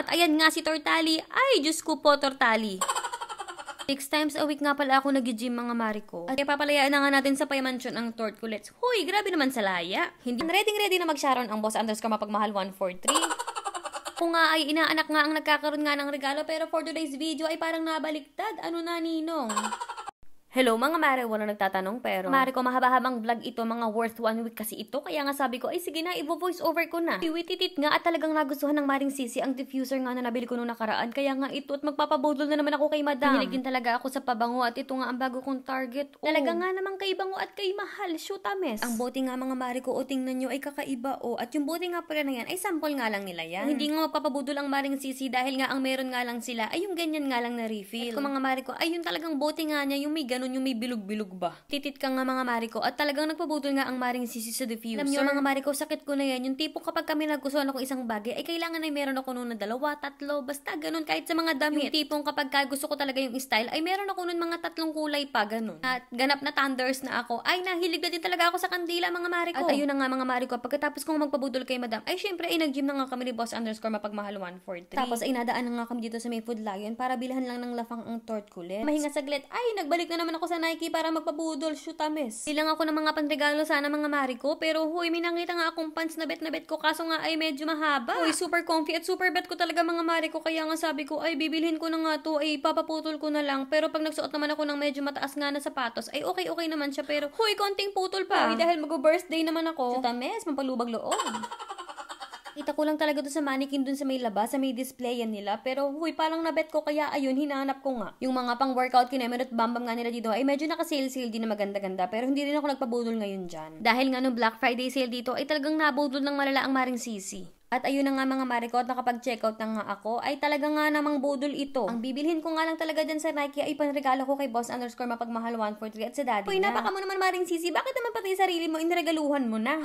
At ayan nga si Tortali. Ay, Diyos ko po, Tortali. 6 times a week nga pala ako nag-gym mga Mariko. At papalayaan na nga natin sa Payamansyon ang Tortculets. Hoy, grabe naman sa laya. Hindi ready na mag-Sharon ang boss underscore mapagmahal 143. Kung nga ay inaanak nga ang nagkakaroon nga ng regalo pero for today's video ay parang nabaliktad. Ano na, Ninong? Hello mga Mare, walang nagtatanong pero Mare ko mahaba-habang vlog ito, mga worth 1 week kasi ito. Kaya nga sabi ko, ay sige na, i-voice over ko na. Iwititit nga at talagang nagustuhan ng Maring Sisi ang diffuser nga na nabili ko nung nakaraan. Kaya nga ito at magpapabudol na naman ako kay Madam. Hinilig din talaga ako sa pabango at ito nga ang bago kong target. Talaga nga naman kay bango at kay mahal, shoot a mess. Ang bote nga mga Mare ko, o tingnan nyo ay kakaiba o. At yung bote nga pala na yan ay sample nga lang nila yan. Hindi nga magpapabudol ang Maring Sisi dahil nga ang meron nga lang sila ay yung ganyan nga lang na refill. At kung mga Mare ko, ay yung talagang bote nga niya, yung may ganun, yung may bilog-bilog ba. Titit ka nga mga Mariko at talagang nagpabudol nga ang Maring Sisi sa diffuser. Alam nyo mga Mariko, sakit ko na yan. Yung tipo kapag kami nagustuhan ako isang bagay, ay kailangan ay meron ako noon na 2, 3, basta ganun kahit sa mga damit. Yung tipong kapag gusto ko talaga yung style, ay meron ako noon mga 3 kulay pa, ganun. At ganap na thunders na ako, ay nahilig na din talaga ako sa kandila mga Mariko. At ayun na nga mga Mariko, pagkatapos kong magpabudol kay Madam, ay syempre ay nag-gym na nga kami ni boss underscore mapagmahal 143. Tapos ay nadaan na nga kami dito sa may Food Lion para bilhan lang ng lafang ang Tortculets. Mahinga saglit, ay nagbalik na naman ako sa Nike para magpabudol, shoot a miss. Bilang ako ng mga panregalo sana mga Mariko, pero huy, may nakita nga akong pants na bet ko, kaso nga ay medyo mahaba. Huy, super comfy at super bet ko talaga mga Mariko, kaya nga sabi ko, ay bibilhin ko na nga to, ay papaputol ko na lang. Pero pag nagsuot naman ako ng medyo mataas nga na sapatos, ay okay naman siya, pero huy, konting putol pa. Huy, dahil mag-birthday naman ako. Shoot a miss, mampalubag loob. Kita ko lang talaga doon sa mannequin doon sa may labas, sa may display yan nila. Pero huy, parang nabet ko kaya ayun, hinanap ko nga. Yung mga pang workout kinemer at bambam nga nila dito ay medyo naka-sale din na maganda-ganda. Pero hindi rin ako nagpabudol ngayon dyan. Dahil nga no Black Friday sale dito ay talagang nabudol ng malala ang Maring Sisi. At ayun na nga mga Mariko, at nakapag-checkout na nga ako, ay talaga nga namang budol ito. Ang bibilhin ko nga lang talaga dyan sa Nike ay panregalo ko kay boss underscore mapagmahal 143 at sa daddy. Uy, napaka mo naman Maring Sisi, bakit naman pati sarili mo iniregaluhan mo na?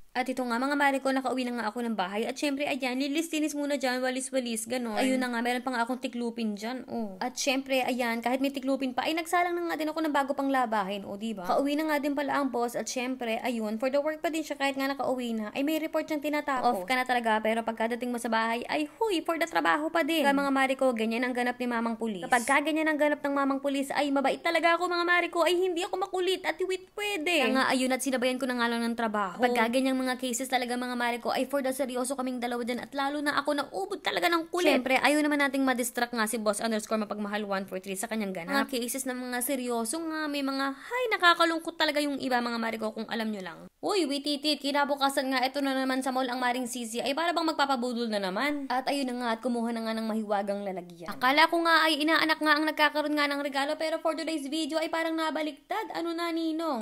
At ito nga mga Mariko, nakauwi na nga ako ng bahay. At syempre, ayan, lilis-tinis muna dyan, walis-walis, gano'n. Ayun na nga, meron pa nga akong tiklupin dyan, oh. At syempre, ayan, kahit may tiklupin pa, ay nagsalang na nga din ako ng bago pang labahin, oh, diba? Kauwi na nga din pala ang boss, at syempre, ayun, for the work pa din siya kahit nga nakauwi na, ay may report siyang tinatapos. Off ka na talaga, pero pagkadating mo sa bahay, ay huy, for the trabaho pa din. Kaya mga Mariko, ganyan ang ganap ni Mamang Pulis. Kapag ganyan ang ganap ng Mamang Pulis, ay mabait talaga ako mga Mariko, ay hindi ako makulit at wit pwede. Kaya nga, ayun, at sinabayan ko na nga lang ng trabaho. Kapag ganyang mga cases talaga mga Mariko, ay for the seryoso kaming dalawa dyan at lalo na ako naubod talaga ng kulit. Siyempre, ayaw naman nating madistract nga si boss underscore mapagmahal 143 sa kanyang ganap. Mga cases ng mga seryoso nga, may mga, hay, nakakalungkot talaga yung iba mga Mariko kung alam nyo lang. Uy, wititit, kinabukasan nga, ito na naman sa mall ang Maring Sisi, ay para bang magpapabudol na naman. At ayun na nga, at kumuha na nga ng mahiwagang lalagyan. Akala ko nga ay inaanak nga ang nagkakaroon nga ng regalo, pero for today's video ay parang nabaliktad. Ano na, Ninong?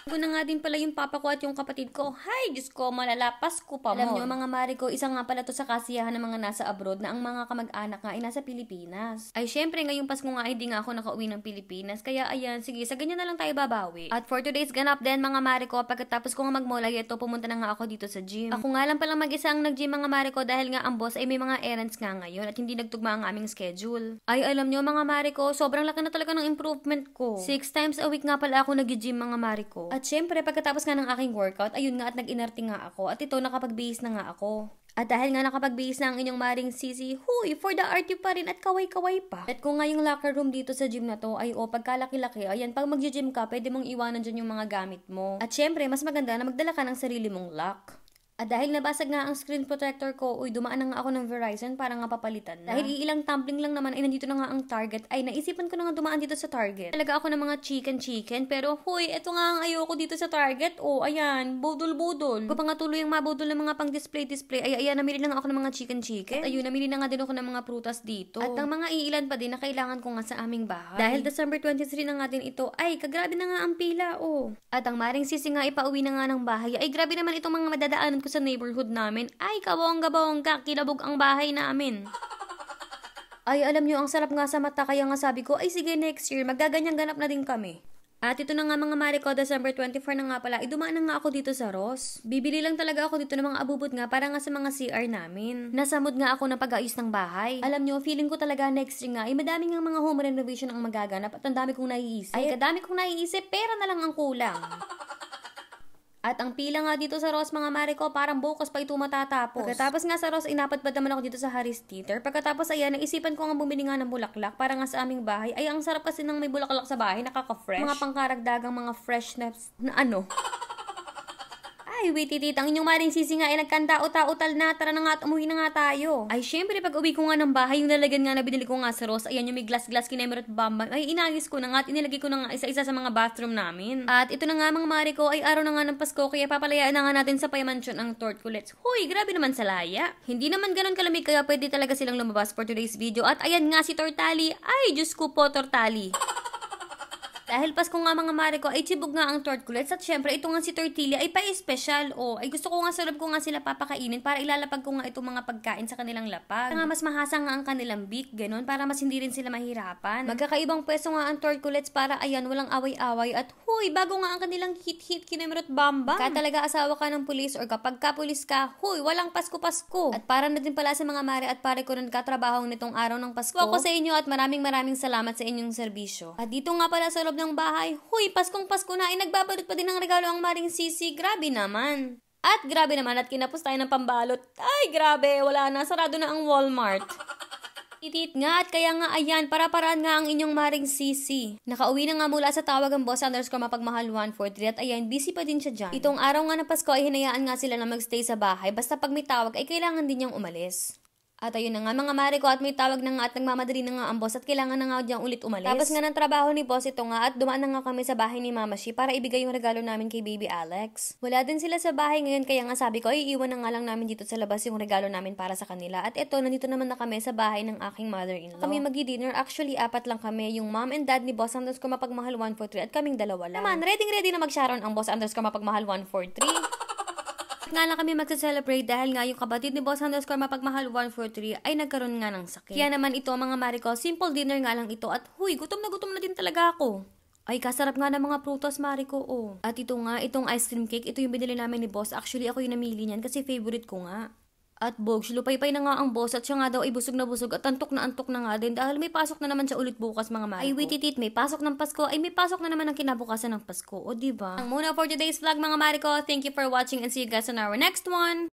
Ko na nga din pala yung papa ko at yung kapatid ko. Hay, Diyos ko, malalapas ko pa mo. Alam nyo mga Mariko, isa nga pala to sa kasiyahan ng mga nasa abroad na ang mga kamag-anak nga ay nasa Pilipinas. Ay syempre, ngayong Pasko nga hindi nga ako nakauwi ng Pilipinas. Kaya ayan, sige, sa ganyan na lang tayo babawi. At for today's ganap din mga Mariko, pagkatapos ko nga mag-mall ay ito, pumunta na nga ako dito sa gym. Ako nga lang palang mag-isa ang nag-gym mga Mariko dahil nga ang boss ay may mga errands nga ngayon at hindi nagtugma ang aming schedule. Ay alam nyo mga Mariko, sobrang laki na talaga ng improvement ko. 6 times a week nga pala ako nag-gym mga Mariko. At syempre, pagkatapos nga ng aking workout, ayun nga at nag-inerte nga ako. At ito, nakapag-base na nga ako. At dahil nga nakapag-base na ang inyong Maring Sisi, huy, for the art pa rin at kaway-kaway pa. At kung nga yung locker room dito sa gym na to, ay pagkalaki-laki, ayan, pag mag-gym ka, pwede mong iwanan dyan yung mga gamit mo. At syempre, mas maganda na magdala ka ng sarili mong lock. At dahil nabasag nga ang screen protector ko, dumaan na nga ako ng Verizon para nga papalitan na. Dahil iilang tumbling lang naman ay nandito na nga ang Target, ay naisipan ko na nga dumaan dito sa Target. Talaga ako ng mga chicken, pero huy, eto nga ang ayoko dito sa Target. Ayan, budol-budol. Kung pa nga tuloy ang mabudol ng mga pang display, ay ayan, namili na nga ako ng mga chicken. At ayun, namili na nga din ako ng mga prutas dito. At ang mga iilan pa din na kailangan ko nga sa aming bahay. Dahil December 23 na nga din ito, ay kagrabe na nga ang pila, At ang Maring Sisi nga ipauwi na nga ng bahay, ay grabe naman itong mga madadaanan ko sa neighborhood namin. Ay, kabongga-bongga, kilabog ang bahay namin. Ay, alam nyo, ang sarap nga sa mata, kaya nga sabi ko, ay sige, next year, magaganyang ganap na din kami. At ito na nga mga Mariko, December 24 na nga pala, dumaan na nga ako dito sa Ross. Bibili lang talaga ako dito ng mga abubot nga para nga sa mga CR namin. Nasa mood nga ako ng pag-aayos ng bahay. Alam nyo, feeling ko talaga next year nga, ay madami nga mga home renovation ang magaganap at ang dami kong naiisip. Ay, kadami kong naiisip, pera na lang ang kulang. At ang pila nga dito sa Ross mga mare ko, parang bukas pa ito matatapos. Pagkatapos nga sa Ross, inapadpad naman ako dito sa Harris Theater. Pagkatapos ayan, naisipan ko nga bumili nga ng bulaklak para nga sa aming bahay. Ay, ang sarap kasi ng may bulaklak sa bahay, nakaka-fresh. Mga pangkaragdagang mga freshness na ano. Ay, wait, titit, ang inyong maring sisi nga ay nagkanta-uta-utal na. Tara na nga at umuwi na nga tayo. Ay, syempre, pag uwi ko nga ng bahay, yung nalagyan nga na binili ko nga sa Ross, ayan yung may glass-glass kinemerot bambang. Ay, inagis ko na nga at inilagay ko na nga isa-isa sa mga bathroom namin. At ito na nga mga mare ko, ay araw na nga ng Pasko, kaya papalayaan na nga natin sa Payamansyon ang tortculets. Hoy, grabe naman sa laya. Hindi naman ganun kalamig, kaya pwede talaga silang lumabas for today's video. At ayan nga si Tortali. Ay, Diyos ko po, Tortali. Dahil Pasko nga mga mare ko, ay tibog nga ang tortculets at syempre ito nga si Tortilla ay pa-espesyal. O, ay gusto ko nga sa loob ko nga sila papakainin para ilalapag ko nga itong mga pagkain sa kanilang lapag. Para nga mas mahasa nga ang kanilang beak, ganun, para mas hindi rin sila mahirapan. Magkakaibang pwesto nga ang tortculets para ayan, walang away-away at huy, bago nga ang kanilang hit-hit kinemerot bamba. Kaya talaga asawa ka ng pulis or kapag ka pulis ka, huy, walang Pasko-Pasko. At para na din pala sa mga mare at pare ko rin katrabaho nitong araw ng Pasko. Ako sa inyo at maraming salamat sa inyong serbisyo. At dito nga pala sa loob ng bahay, huy, Paskong Pasko na ay nagbabalot pa din ng regalo ang maring sisi. Grabe naman. At grabe naman at kinapos tayo ng pambalot. Ay, grabe, wala na, sarado na ang Walmart. Titit nga at kaya nga ayan, para-paraan nga ang inyong maring sisi. Nakauwi na nga mula sa tawag ang boss_mapagmahal 143 at ayan, busy pa din siya dyan. Itong araw nga na Pasko ay hinayaan nga sila na magstay sa bahay, basta pag may tawag ay kailangan din niyang umalis. At ayun na nga mga mare ko at may tawag na nga at nagmamadali na nga ang boss at kailangan na nga diyang ulit umalis. Tapos nga ng trabaho ni boss ito nga at dumaan na nga kami sa bahay ni Mama Shi para ibigay yung regalo namin kay Baby Alex. Wala din sila sa bahay ngayon kaya nga sabi ko ay iiwan na nga lang namin dito sa labas yung regalo namin para sa kanila. At eto, nandito naman na kami sa bahay ng aking mother-in-law. Kami magi-dinner, actually 4 lang kami, yung mom and dad ni boss_mapagmahal 143 at kaming dalawa lang. Naman, ready na mag-sharon ang boss_mapagmahal 143. Nga lang kami magsa-celebrate dahil nga yung kapatid ni boss_mapagmahal 143 ay nagkaroon nga ng sakit. Kaya naman ito mga mare ko, simple dinner nga lang ito at huy, gutom na din talaga ako. Ay, kasarap nga ng mga prutas, mare ko, oh. At ito nga, itong ice cream cake, ito yung binili namin ni boss. Actually, ako yung namili niyan kasi favorite ko nga. At bogs, lupay-pay na nga ang boss at siya nga daw ay busog na busog at antok na nga din dahil may pasok na naman siya ulit bukas mga mare ko. Ay, wait, may pasok ng Pasko, ay may pasok na naman ang kinabukasan ng Pasko, o diba? Ang muna for today's vlog mga mare ko, thank you for watching and see you guys on our next one!